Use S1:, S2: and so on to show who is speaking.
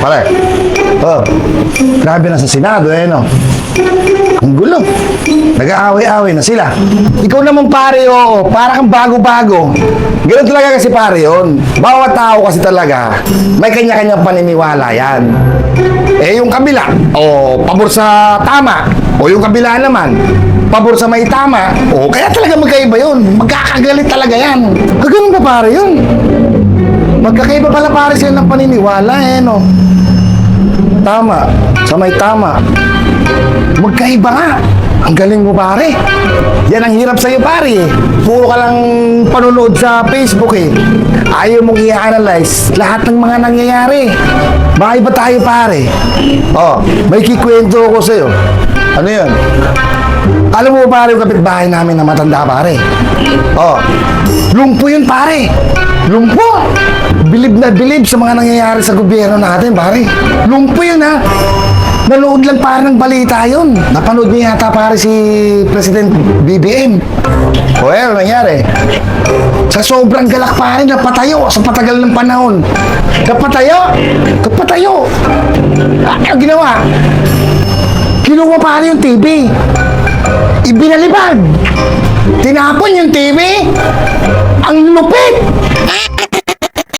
S1: Pare. Oh. Grabe na sa Senado, no? Ang gulo. Nag-aaway-aaway na sila. Ikaw naman pare, oo. Para kang bago-bago. Ganun talaga kasi pare yun. Bawat tao kasi talaga, may kanya-kanyang paniniwala yan. Eh, yung kabila, pabor sa tama. O yung kabila naman, pabor sa may tama. O, kaya talaga magkaiba yun. Magkakagalit talaga yan. Ganun ba pare yun? Magkakaiba pala pare sila ng paniniwala, no? Tama. Sa may tama. Magkaiba nga. Ang galing mo pare. Yan ang hirap sa'yo pare. Puro ka lang panonood sa Facebook Ayaw mong i-analyze lahat ng mga nangyayari. Makaiba tayo pare. May kikwento ako sa'yo. Ano yun? Alam mo pare yung kapitbahay namin na matanda pare? Lumpo yun pare. Lumpo. Bilib na bilib sa mga nangyayari sa gobyerno natin pare. Lumpo yun ha. Nanood lang pare ng balita yun. Napanood niya yata pare si President BBM. Ano nangyari? Sa sobrang galak pare, napatayo sa patagal ng panahon. Napatayo? Kapatayo. Ano ginawa? Kinuha pare yung TV. Ibinalibag. Tinapon yung TV. Ang lupit.